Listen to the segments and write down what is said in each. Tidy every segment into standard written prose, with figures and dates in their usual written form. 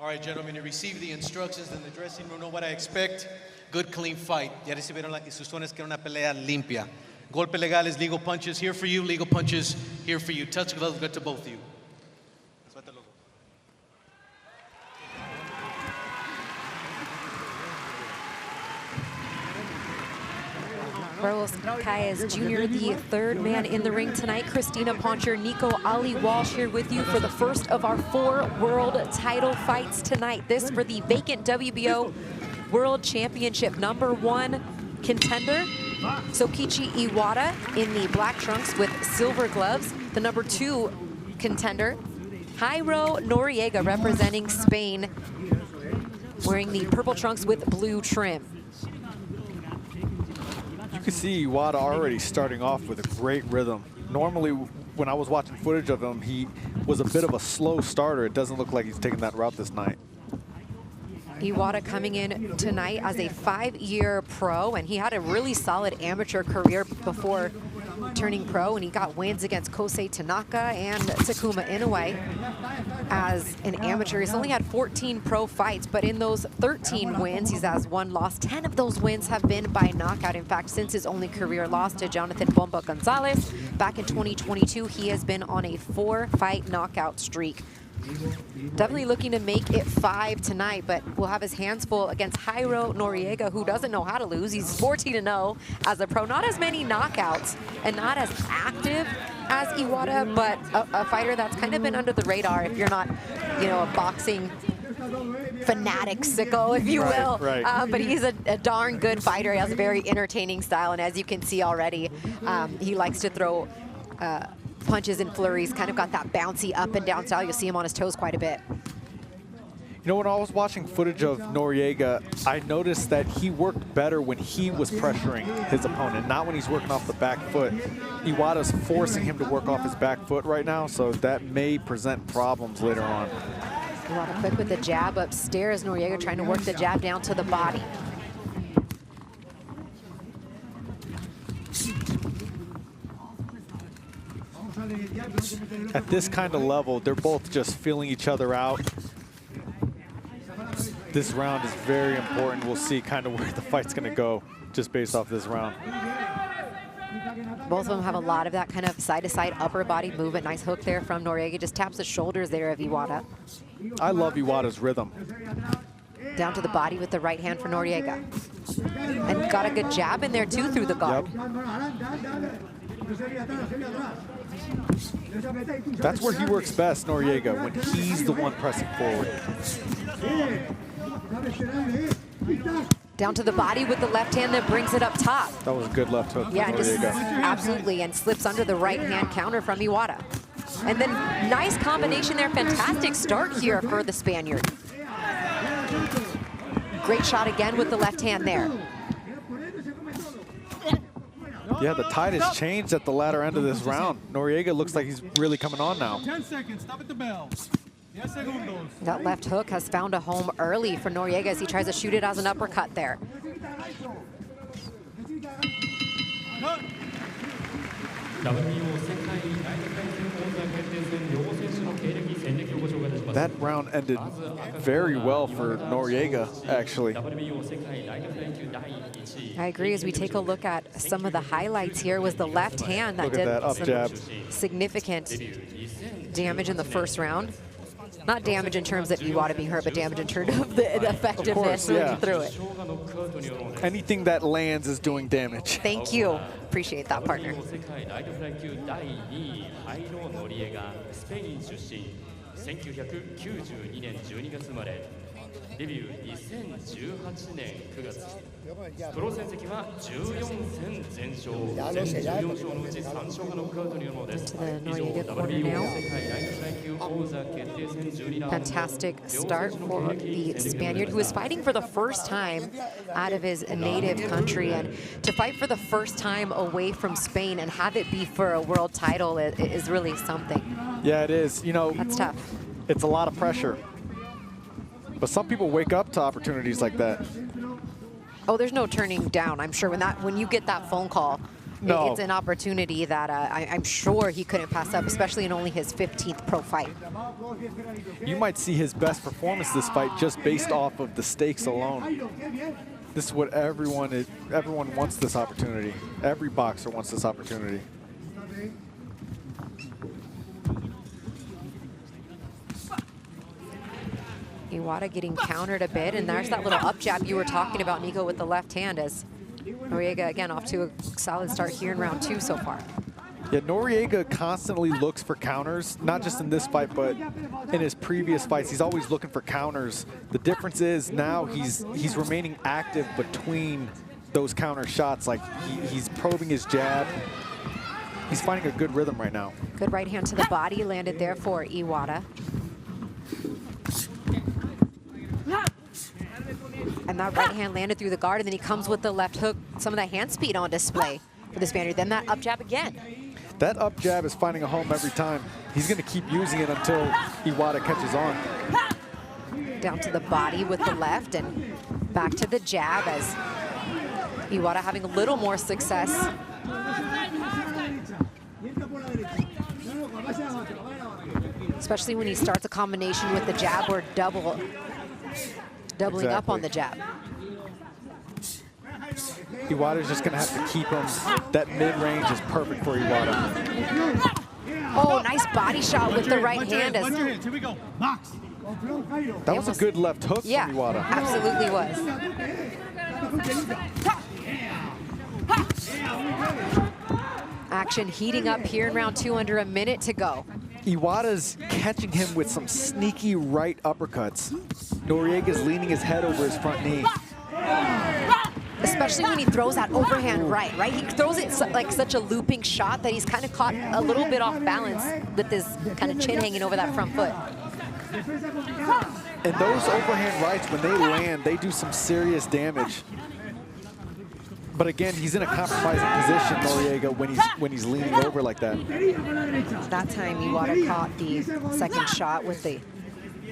All right, gentlemen, you received the instructions in the dressing room. Know what I expect. Good, clean fight. Ya recibieron las instrucciones que era una pelea limpia. Golpe legales, legal punches here for you, legal punches here for you. Touch gloves, good to both of you. Carlos Caez Jr., the third man in the ring tonight. Christina Poncher, Nico Ali Walsh here with you for the first of our 4 world title fights tonight. This for the vacant WBO World Championship #1 contender, Sokichi Iwata in the black trunks with silver gloves. The #2 contender, Jairo Noriega, representing Spain, wearing the purple trunks with blue trim. You can see Iwata already starting off with a great rhythm. Normally, when I was watching footage of him, he was a bit of a slow starter. It doesn't look like he's taking that route this night. Iwata coming in tonight as a 5-year pro, and he had a really solid amateur career before turning pro, and he got wins against Kosei Tanaka and Takuma Inoue as an amateur. He's only had 14 pro fights, but in those 13 wins, he's has 1 loss. 10 of those wins have been by knockout. In fact, since his only career loss to Jonathan Bomba Gonzalez back in 2022, he has been on a 4-fight knockout streak. Definitely looking to make it 5 tonight, but we'll have his hands full against Jairo Noriega, who doesn't know how to lose. He's 14-0 as a pro. Not as many knockouts and not as active as Iwata, but a fighter that's kind of been under the radar if you're not, you know, a boxing fanatic sicko, if you will. Right. But he's a darn good fighter. He has a very entertaining style, and as you can see already, he likes to throw punches and flurries, kind of got that bouncy up and down style. You'll see him on his toes quite a bit. You know, when I was watching footage of Noriega, I noticed that he worked better when he was pressuring his opponent, not when he's working off the back foot. Iwata's forcing him to work off his back foot right now, so that may present problems later on. Iwata quick with the jab upstairs. Noriega trying to work the jab down to the body. At this kind of level, they're both just feeling each other out. This round is very important. We'll see kind of where the fight's going to go just based off this round. Both of them have a lot of that kind of side-to-side upper body movement. Nice hook there from Noriega. Just taps the shoulders there of Iwata. I love Iwata's rhythm. Down to the body with the right hand for Noriega. And got a good jab in there too through the guard. Yep. That's where he works best, Noriega, when he's the one pressing forward. Down to the body with the left hand that brings it up top. That was a good left hook from Noriega. Absolutely, and slips under the right hand counter from Iwata. And then nice combination there, fantastic start here for the Spaniard. Great shot again with the left hand there. Yeah, the tide has changed at the latter end of this round. Noriega looks like he's really coming on now. 10 seconds, stop at the bell. 10 segundos. That left hook has found a home early for Noriega as he tries to shoot it as an uppercut there. That round ended very well for Noriega, actually. I agree. As we take a look at some of the highlights here, was the left hand that did that up jab. Significant damage in the first round. Not damage in terms of Iwata being hurt, but damage in terms of the effectiveness through it. Anything that lands is doing damage. Thank you. Appreciate that, partner. 1992年12月生まれ、デビュー2018年9月、プロ戦績は14戦全勝、全14勝のうち3勝がノックアウトによるものです。以上、WBO 世界ライトフライ級王座決定戦12ラウンド。 Fantastic start for the Spaniard, who is fighting for the first time out of his native country, and to fight for the first time away from Spain and have it be for a world title is really something. Yeah, it is. You know, that's tough. It's a lot of pressure. But some people wake up to opportunities like that. Oh, there's no turning down. I'm sure when you get that phone call No. It's an opportunity that I'm sure he couldn't pass up, especially in only his 15th pro fight. You might see his best performance this fight just based off of the stakes alone. This is what everyone wants this opportunity. Every boxer wants this opportunity. Iwata getting countered a bit, and there's that little up jab you were talking about, Nico, with the left hand, as Noriega, again, off to a solid start here in round 2 so far. Yeah, Noriega constantly looks for counters, not just in this fight, but in his previous fights. He's always looking for counters. The difference is now he's remaining active between those counter shots. Like he's probing his jab. He's finding a good rhythm right now. Good right hand to the body landed there for Iwata. And that right hand landed through the guard, and then he comes with the left hook. Some of that hand speed on display for the Spaniard. Then that up jab again. That up jab is finding a home every time. He's going to keep using it until Iwata catches on. Down to the body with the left and back to the jab as Iwata having a little more success. Especially when he starts a combination with the jab or doubling up on the jab. Iwata's just going to have to keep him. That mid-range is perfect for Iwata. Oh, nice body shot with the right hand. Here we go. Box. That was a good left hook Yeah, from Iwata. absolutely was. Action heating up here in round 2, under a minute to go. Iwata's catching him with some sneaky right uppercuts. Noriega's leaning his head over his front knee. Especially when he throws that overhand right? He throws it like such a looping shot that he's kind of caught a little bit off balance with his kind of chin hanging over that front foot. And those overhand rights, when they land, they do some serious damage. But again, he's in a compromising position, Noriega, when he's leaning over like that. That time, Iwata caught the second shot with the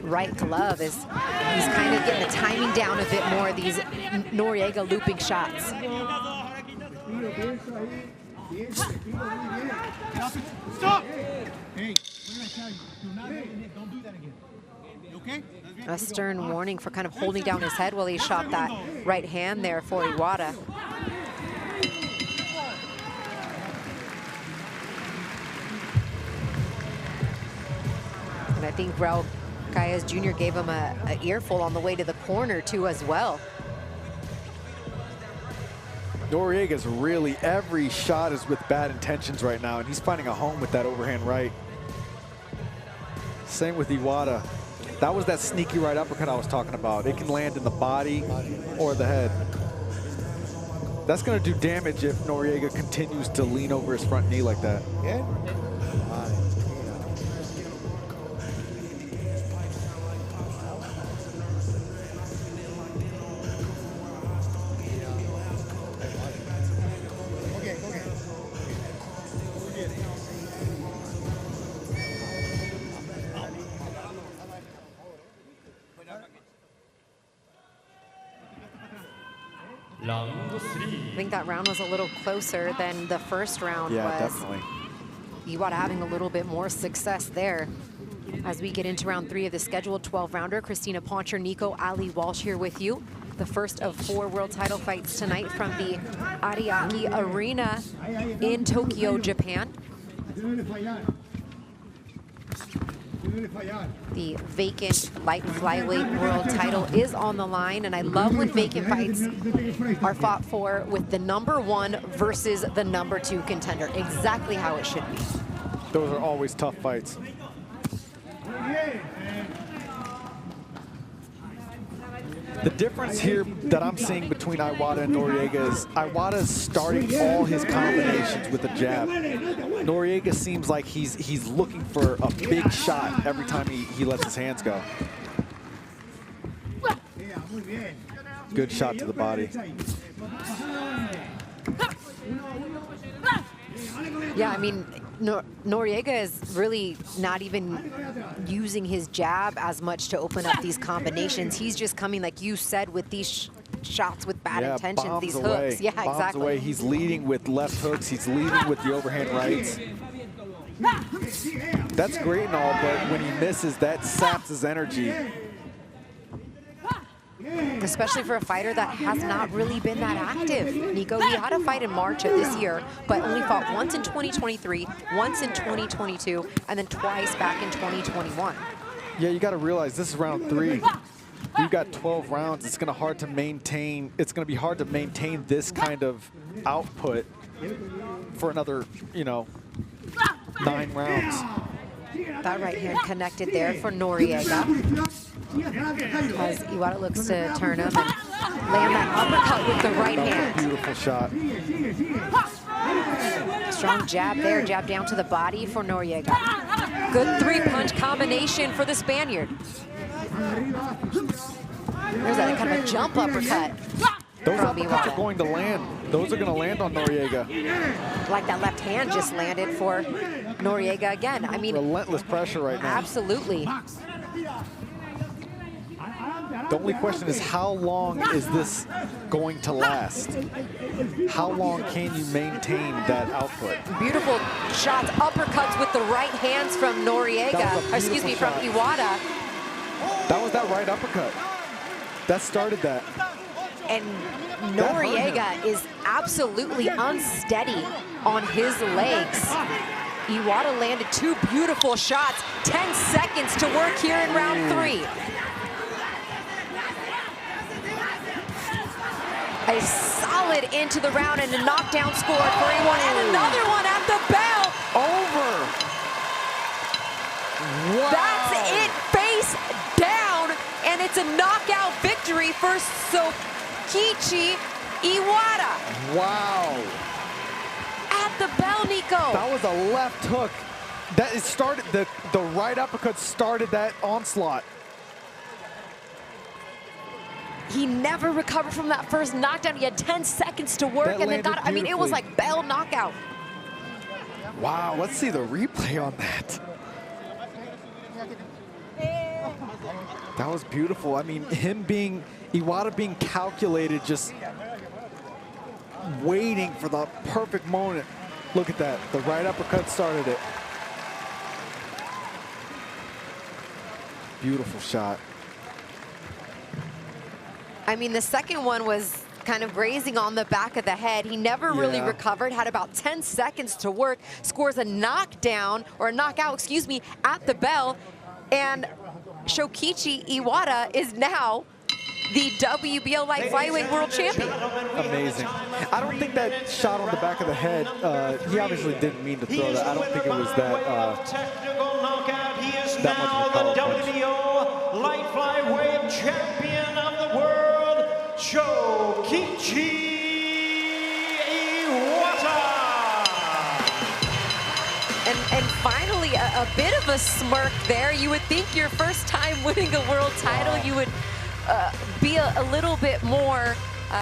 right glove as he's kind of getting the timing down a bit more, these Noriega looping shots. Stop! Hey, what did I tell you? Don't do that again. You okay? A stern warning for kind of holding down his head while he shot that right hand there for Iwata. And I think Raul Caillas Jr. gave him an earful on the way to the corner too as well. Noriega's really, every shot is with bad intentions right now, and he's finding a home with that overhand right. Same with Iwata. That was that sneaky right uppercut I was talking about. It can land in the body or the head. That's going to do damage if Noriega continues to lean over his front knee like that. Yeah. I think that round was a little closer than the first round was. Definitely. Iwata having a little bit more success there. As we get into round 3 of the scheduled 12-rounder, Christina Poncher, Nico, Ali Walsh here with you. The first of 4 world title fights tonight from the Ariake Arena in Tokyo, Japan. The vacant light flyweight world title is on the line, and I love when vacant fights are fought for with the #1 versus the #2 contender. Exactly how it should be. Those are always tough fights. The difference here that I'm seeing between Iwata and Noriega is Iwata's starting all his combinations with a jab. Noriega seems like he's looking for a big shot every time he lets his hands go. Good shot to the body. Yeah, I mean, Noriega is really not even using his jab as much to open up these combinations. He's just coming, like you said, with these shots with bad intentions, these hooks. Yeah, bombs exactly. away. He's leading with left hooks. He's leading with the overhand rights. That's great and all, but when he misses, that saps his energy. Especially for a fighter that has not really been that active. Nico, he had a fight in March of this year, but only fought once in 2023, once in 2022, and then twice back in 2021. Yeah, you got to realize this is round 3. You've got 12 rounds. It's going to hard to maintain. It's going to be hard to maintain this kind of output for another, 9 rounds. That right hand connected there for Noriega. As Iwata looks to turn him and land that uppercut with the right hand. Beautiful shot. Strong jab there, jab down to the body for Noriega. Good 3-punch combination for the Spaniard. There's that kind of a jump uppercut. Those uppercuts are going to land. Those are going to land on Noriega. Like that left hand just landed for Noriega again. I mean, relentless pressure right now. Absolutely. The only question is, how long is this going to last? How long can you maintain that output? Beautiful shots, uppercuts with the right hands from Noriega. Excuse me, from Iwata. That was that right uppercut. That started that. And Noriega is absolutely unsteady on his legs. Iwata landed 2 beautiful shots. 10 seconds to work here in round 3. A solid into the round and a knockdown score for Iwata. And another one at the bell. Over. Wow. That's it, face down. And it's a knockout victory for Sokichi Iwata. Wow. At the bell, Nico. That was a left hook. That it started, the right uppercut started that onslaught. He never recovered from that first knockdown. He had 10 seconds to work and then got, I mean, it was like bell knockout. Wow, let's see the replay on that. That was beautiful. I mean, Iwata being calculated, just waiting for the perfect moment. Look at that, the right uppercut started it. Beautiful shot. I mean, the second one was kind of grazing on the back of the head. He never really recovered, had about 10 seconds to work, scores a knockdown, or a knockout, excuse me, at the bell. And Shokichi Iwata is now the WBO light flyweight world champion. Amazing. I don't think that shot on the back of the head, he obviously didn't mean to throw that. I don't think it was that much of a power punch. WBO light flyweight champion of the world, Shokichi Iwata. And finally, a bit of a smirk there. You would think your first time winning a world title, you would be a little bit more